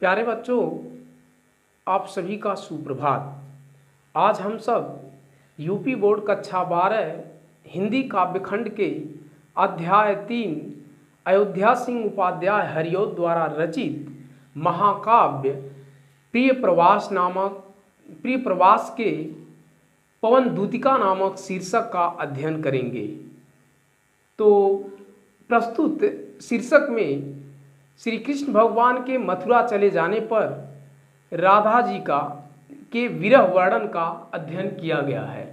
प्यारे बच्चों, आप सभी का सुप्रभात। आज हम सब यूपी बोर्ड कक्षा 12 हिंदी काव्यखंड के अध्याय 3 अयोध्या सिंह उपाध्याय हरिऔध द्वारा रचित महाकाव्य प्रिय प्रवास के पवन दूतिका नामक शीर्षक का अध्ययन करेंगे। तो प्रस्तुत शीर्षक में श्री कृष्ण भगवान के मथुरा चले जाने पर राधा जी के विरह वर्णन का अध्ययन किया गया है।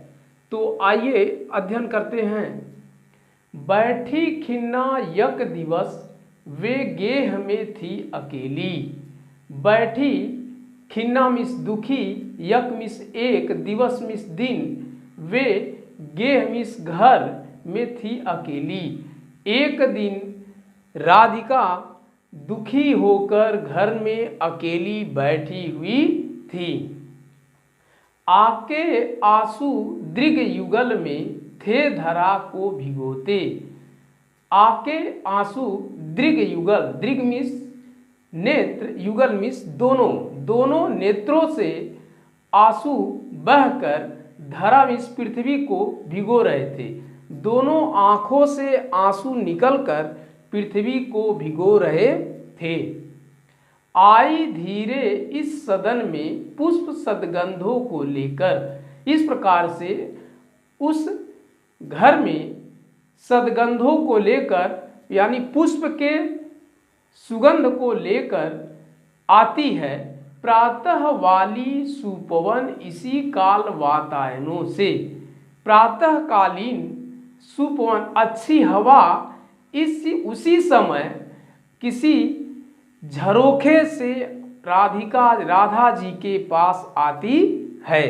तो आइए अध्ययन करते हैं। बैठी खिन्ना यक दिवस वे गेह में थी अकेली। बैठी खिन्ना मिस दुखी, यक मिस एक, दिवस मिस दिन, वे गेह मिस घर में थी अकेली। एक दिन राधिका दुखी होकर घर में अकेली बैठी हुई थी। आके आंसू दृग युगल में थे धरा को भिगोते। आके आंसू दृग युगल, दृग मिस नेत्र, युगल मिस दोनों नेत्रों से आंसू बहकर धरा मिस पृथ्वी को भिगो रहे थे। दोनों आंखों से आंसू निकलकर पृथ्वी को भिगो रहे थे। आई धीरे इस सदन में पुष्प सदगंधों को लेकर। इस प्रकार से उस घर में सदगंधों को लेकर यानी पुष्प के सुगंध को लेकर आती है। प्रातः वाली सुपवन इसी काल वातायनों से। प्रातःकालीन सुपवन अच्छी हवा उसी समय किसी झरोखे से राधा जी के पास आती है।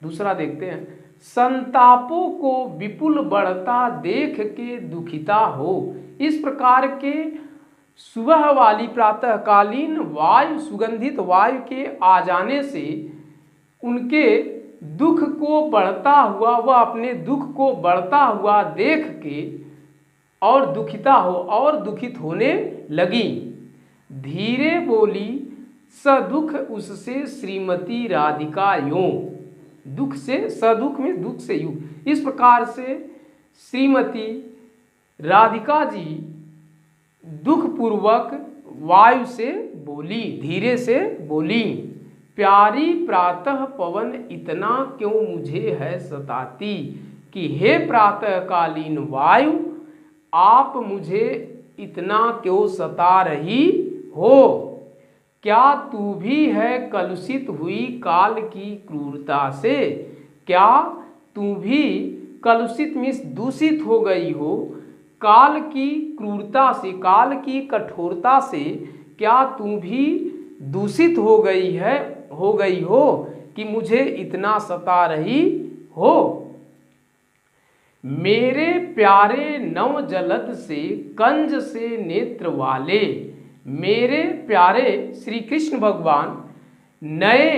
दूसरा देखते हैं। संतापों को विपुल बढ़ता देख के दुखिता हो। इस प्रकार के सुबह वाली प्रातःकालीन वायु, सुगंधित वायु के आ जाने से उनके दुख को बढ़ता हुआ, वह अपने दुख को बढ़ता हुआ देख के और दुखिता हो और दुखित होने लगी। धीरे बोली सदुख उससे श्रीमती राधिका यूं। दुख से, सदुख में दुख से यूं। इस प्रकार से श्रीमती राधिका जी दुख पूर्वक वायु से बोली, धीरे से बोली। प्यारी प्रातः पवन इतना क्यों मुझे है सताती, कि हे प्रातःकालीन वायु आप मुझे इतना क्यों सता रही हो। क्या तू भी है कलुषित हुई काल की क्रूरता से। क्या तू भी कलुषित मिस दूषित हो गई हो काल की क्रूरता से, काल की कठोरता से। क्या तू भी दूषित हो गई हो कि मुझे इतना सता रही हो। मेरे प्यारे नव जलद से कंज से नेत्र वाले। मेरे प्यारे श्री कृष्ण भगवान नए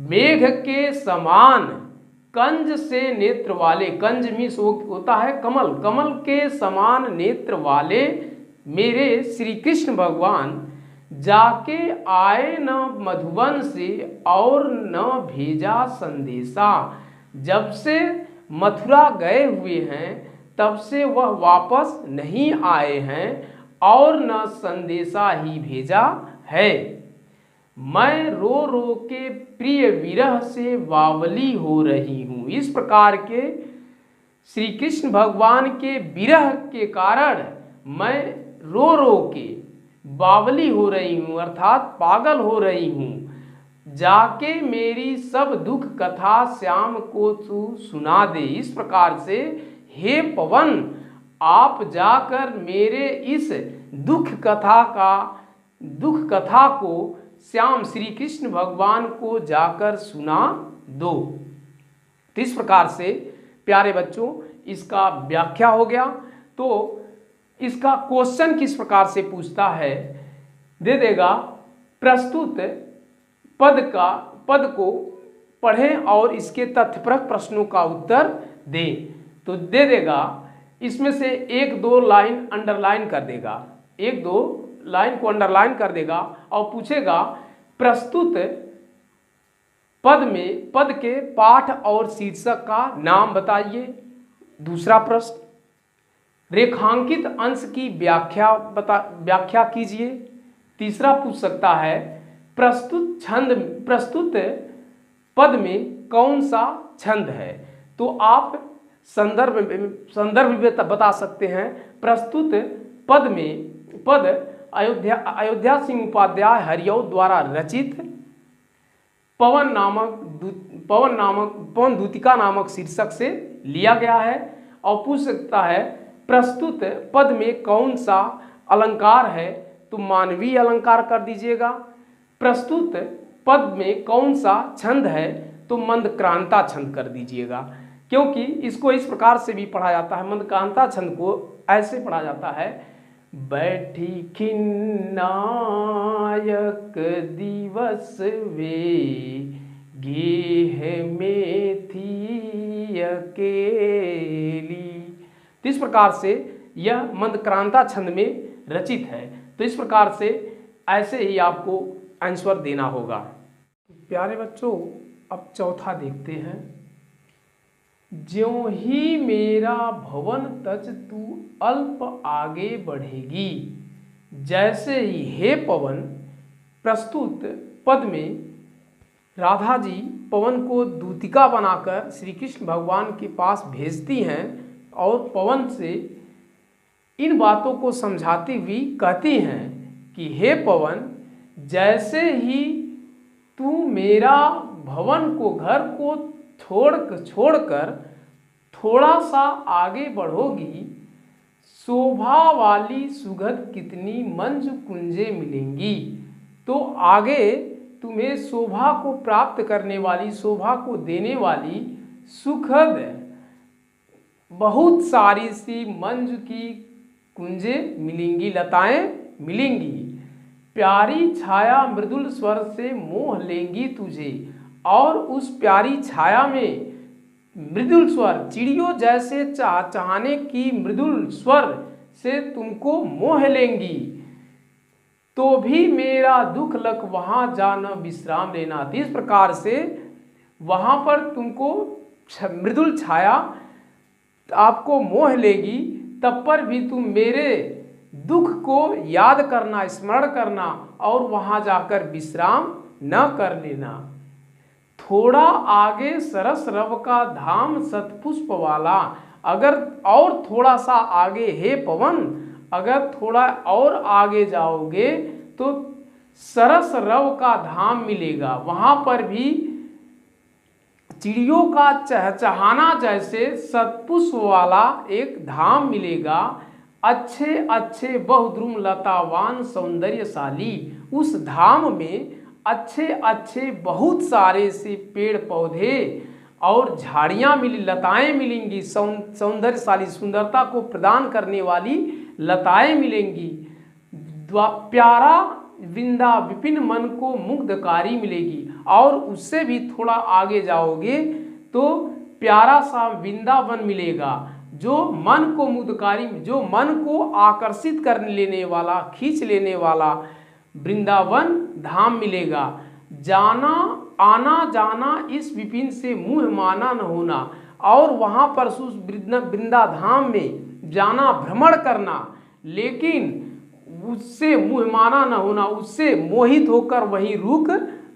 मेघ के समान कंज से नेत्र वाले, कंज मीस होता है कमल, कमल के समान नेत्र वाले मेरे श्री कृष्ण भगवान जाके आए न मधुबन से और न भेजा संदेशा। जब से मथुरा गए हुए हैं तब से वह वापस नहीं आए हैं और न संदेशा ही भेजा है। मैं रो रो के प्रिय विरह से बावली हो रही हूँ। इस प्रकार के श्री कृष्ण भगवान के विरह के कारण मैं रो रो के बावली हो रही हूँ, अर्थात पागल हो रही हूँ। जाके मेरी सब दुख कथा श्याम को तू सुना दे। इस प्रकार से हे पवन आप जाकर मेरे इस दुख कथा को श्याम श्री कृष्ण भगवान को जाकर सुना दो। तो इस प्रकार से प्यारे बच्चों इसका व्याख्या हो गया। तो इसका क्वेश्चन किस प्रकार से पूछता है, दे देगा प्रस्तुत पद को पढ़ें और इसके तथ्यपरक प्रश्नों का उत्तर दें। तो दे देगा इसमें से 1-2 लाइन अंडरलाइन कर देगा, 1-2 लाइन को अंडरलाइन कर देगा और पूछेगा प्रस्तुत पद में पद के पाठ और शीर्षक का नाम बताइए। दूसरा प्रश्न रेखांकित अंश की व्याख्या कीजिए। तीसरा पूछ सकता है प्रस्तुत पद में कौन सा छंद है। तो आप संदर्भ भी बता सकते हैं। प्रस्तुत पद अयोध्या सिंह उपाध्याय हरिऔध द्वारा रचित पवन दूतिका नामक शीर्षक से लिया गया है। और पूछ सकता है प्रस्तुत पद में कौन सा अलंकार है। तो मानवीय अलंकार कर दीजिएगा। प्रस्तुत पद में कौन सा छंद है। तो मंदक्रांता छंद कर दीजिएगा, क्योंकि इसको इस प्रकार से भी पढ़ा जाता है। मंदक्रांता छंद को ऐसे पढ़ा जाता है बैठी खिन्नायक दिवस वे गेह में थी अकेली। तो इस प्रकार से यह मंदक्रांता छंद में रचित है। तो इस प्रकार से ऐसे ही आपको आंसर देना होगा। प्यारे बच्चों, अब चौथा देखते हैं। ज्यों ही मेरा भवन तज तू अल्प आगे बढ़ेगी, जैसे ही हे पवन। प्रस्तुत पद में राधा जी पवन को दूतिका बनाकर श्री कृष्ण भगवान के पास भेजती हैं और पवन से इन बातों को समझाती हुई कहती हैं कि हे पवन, जैसे ही तू मेरा भवन को घर को छोड़कर थोड़ा सा आगे बढ़ोगी, शोभा वाली सुगंध कितनी मंज कुंजे मिलेंगी। तो आगे तुम्हें शोभा को प्राप्त करने वाली, शोभा को देने वाली सुखद बहुत सारी सी मंज की कुंजे मिलेंगी, लताएं मिलेंगी। प्यारी छाया मृदुल स्वर से मोह लेंगी तुझे, और उस प्यारी छाया में मृदुल स्वर, चिड़ियों जैसे चाहने की मृदुल स्वर से तुमको मोह लेंगी। तो भी मेरा दुख लख वहाँ जाना विश्राम लेना। तो इस प्रकार से वहाँ पर तुमको मृदुल छाया आपको मोह लेगी, तब पर भी तुम मेरे दुख को याद करना, स्मरण करना और वहाँ जाकर विश्राम न कर लेना। थोड़ा आगे सरस रव का धाम सतपुष्प वाला। अगर और थोड़ा सा आगे हे पवन, अगर थोड़ा और आगे जाओगे तो सरस रव का धाम मिलेगा। वहाँ पर भी चिड़ियों का चहचहाना जैसे सतपुष्प वाला एक धाम मिलेगा। अच्छे अच्छे बहुद्रुम लतावान सौंदर्यशाली। उस धाम में अच्छे अच्छे बहुत सारे से पेड़ पौधे और झाड़ियाँ लताएं मिलेंगी। सौंदर्यशाली, सुंदरता को प्रदान करने वाली लताएं मिलेंगी। प्यारा वृंदा विपिन मन को मुग्धकारी मिलेगी। और उससे भी थोड़ा आगे जाओगे तो प्यारा सा वृंदावन मिलेगा, जो मन को मुग्धकारी, जो मन को आकर्षित कर लेने वाला, खींच लेने वाला वृंदावन धाम मिलेगा। जाना आना जाना इस विपिन से मुँह माना न होना। और वहाँ पर उस वृंदा धाम में जाना, भ्रमण करना, लेकिन उससे मुँह माना न होना, उससे मोहित होकर वहीं रुक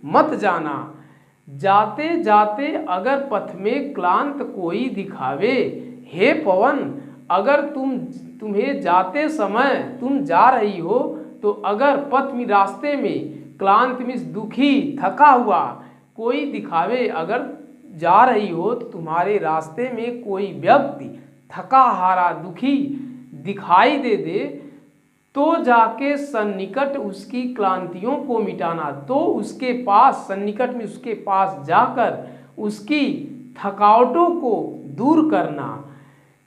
मत जाना। जाते जाते अगर पथ में क्लांत कोई दिखावे, हे पवन, अगर तुम्हें जाते समय तुम जा रही हो तो अगर पथ में, रास्ते में क्लांत में दुखी थका हुआ कोई दिखावे, अगर जा रही हो तो तुम्हारे रास्ते में कोई व्यक्ति थका हारा दुखी दिखाई दे तो जाके सन्निकट उसकी क्लांतियों को मिटाना। तो उसके पास, सन्निकट में उसके पास जाकर उसकी थकावटों को दूर करना।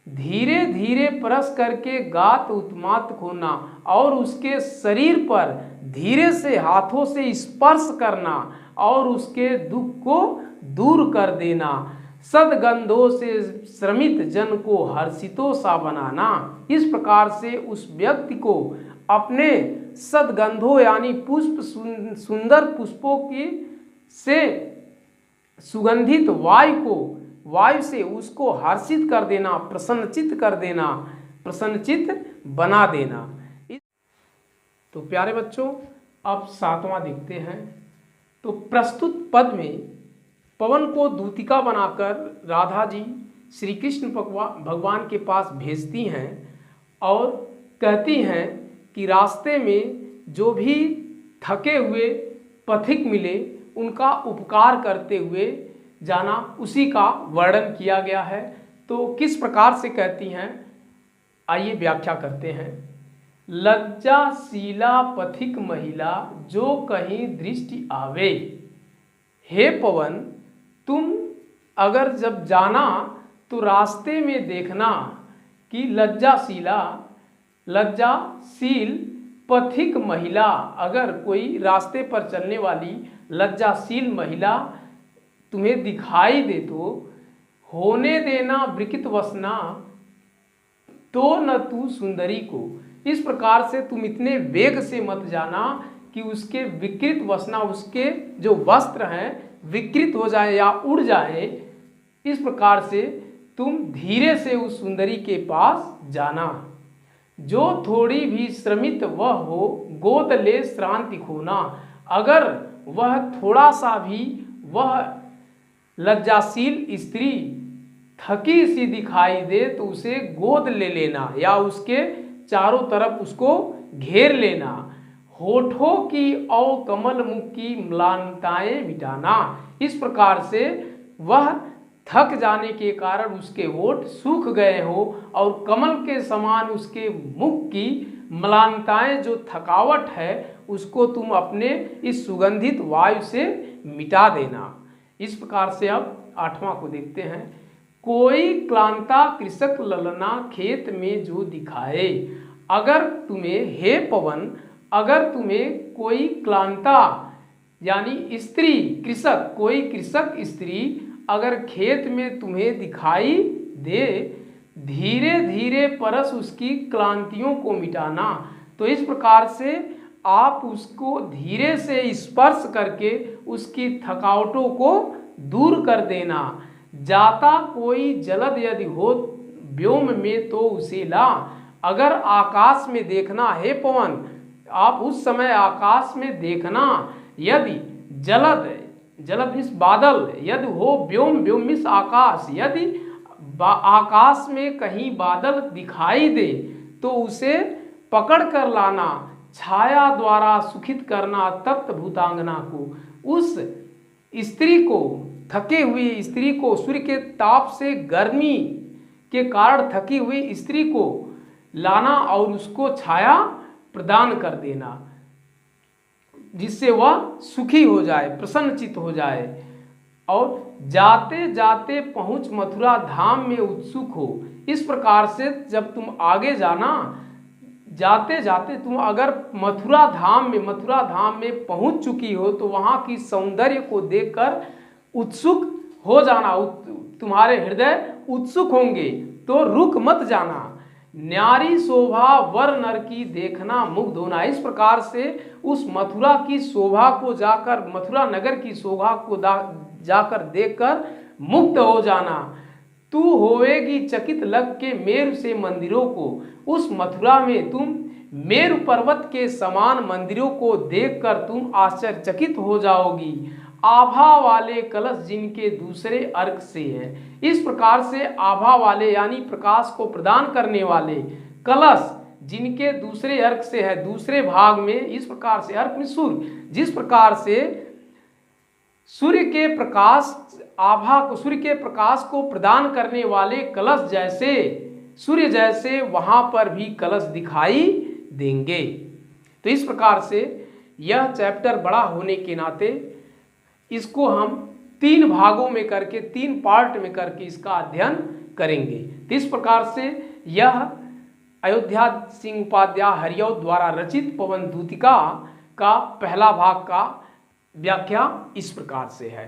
धीरे धीरे परस करके गात उत्मात खोना और उसके शरीर पर धीरे से हाथों से स्पर्श करना और उसके दुख को दूर कर देना। सदगंधों से श्रमित जन को हर्षितों सा बनाना। इस प्रकार से उस व्यक्ति को अपने सद्गंधों यानी पुष्प सुंदर पुष्पों की से सुगंधित वायु से उसको हर्षित कर देना, प्रसन्नचित कर देना, प्रसन्नचित बना देना। तो प्यारे बच्चों, अब 7वां देखते हैं। तो प्रस्तुत पद में पवन को दूतिका बनाकर राधा जी श्री कृष्ण भगवान के पास भेजती हैं और कहती हैं कि रास्ते में जो भी थके हुए पथिक मिले उनका उपकार करते हुए जाना, उसी का वर्णन किया गया है। तो किस प्रकार से कहती हैं, आइए व्याख्या करते हैं। लज्जाशीला पथिक महिला जो कहीं दृष्टि आवे, हे पवन तुम अगर जब जाना तो रास्ते में देखना कि लज्जाशील पथिक महिला, अगर कोई रास्ते पर चलने वाली लज्जाशील महिला तुम्हें दिखाई दे तो होने देना विकृत वसना तो न तू सुंदरी को। इस प्रकार से तुम इतने वेग से मत जाना कि उसके विकृत वसना, उसके जो वस्त्र हैं विकृत हो जाए या उड़ जाए। इस प्रकार से तुम धीरे से उस सुंदरी के पास जाना। जो थोड़ी भी श्रमित वह हो गोद ले श्रांति खोना, अगर वह थोड़ा सा भी वह लज्जाशील स्त्री थकी सी दिखाई दे तो उसे गोद ले लेना या उसके चारों तरफ उसको घेर लेना। होठों की और कमल मुख की म्लानताएं मिटाना, इस प्रकार से वह थक जाने के कारण उसके होठ सूख गए हो और कमल के समान उसके मुख की म्लानताएं जो थकावट है उसको तुम अपने इस सुगंधित वायु से मिटा देना। इस प्रकार से अब 8वां को देखते हैं। कोई क्लांता कृषक ललना खेत में जो दिखाए, अगर तुम्हें हे पवन, अगर तुम्हें कोई क्लांता यानी स्त्री कृषक, कोई कृषक स्त्री अगर खेत में तुम्हें दिखाई दे, धीरे धीरे परस उसकी क्लांतियों को मिटाना। तो इस प्रकार से आप उसको धीरे से स्पर्श करके उसकी थकावटों को दूर कर देना। जाता कोई जलद यदि हो व्योम में तो उसे ला, अगर आकाश में देखना हे पवन, आप उस समय आकाश में देखना, यदि जलद मीन्स बादल, यदि हो व्योम मीन्स आकाश, यदि आकाश में कहीं बादल दिखाई दे तो उसे पकड़ कर लाना, छाया द्वारा सुखित करना तप्त भूतांगना को। उस स्त्री को, थके हुई स्त्री को, सूर्य के ताप से गर्मी के कारण थकी हुई स्त्री को लाना और उसको छाया प्रदान कर देना, जिससे वह सुखी हो जाए, प्रसन्नचित हो जाए और जाते जाते पहुंच मथुरा धाम में उत्सुक हो। इस प्रकार से जब तुम आगे जाना, जाते जाते तुम अगर मथुरा धाम में पहुंच चुकी हो तो वहां की सौंदर्य को देखकर उत्सुक हो जाना, तुम्हारे हृदय उत्सुक होंगे तो रुक मत जाना। न्यारी शोभा वर नर की देखना मुग्ध होना, इस प्रकार से उस मथुरा की शोभा को जाकर, मथुरा नगर की शोभा को जाकर देखकर मुग्ध हो जाना। तू होवेगी चकित लग के मेरु से मंदिरों को, उस मथुरा में तुम मेरु पर्वत के समान मंदिरों को देखकर तुम आश्चर्यचकित हो जाओगी। आभा वाले कलश जिनके दूसरे अर्क से है, इस प्रकार से आभा वाले यानी प्रकाश को प्रदान करने वाले कलश जिनके दूसरे अर्क से है, दूसरे भाग में, इस प्रकार से अर्क में सूर्य, जिस प्रकार से सूर्य के प्रकाश आभा को, सूर्य के प्रकाश को प्रदान करने वाले कलश जैसे, सूर्य जैसे वहां पर भी कलश दिखाई देंगे। तो इस प्रकार से यह चैप्टर बड़ा होने के नाते इसको हम 3 भागों में करके, 3 पार्ट में करके इसका अध्ययन करेंगे। तो इस प्रकार से यह अयोध्या सिंह उपाध्याय हरिऔध द्वारा रचित पवन दूतिका का पहला भाग का व्याख्या इस प्रकार से है।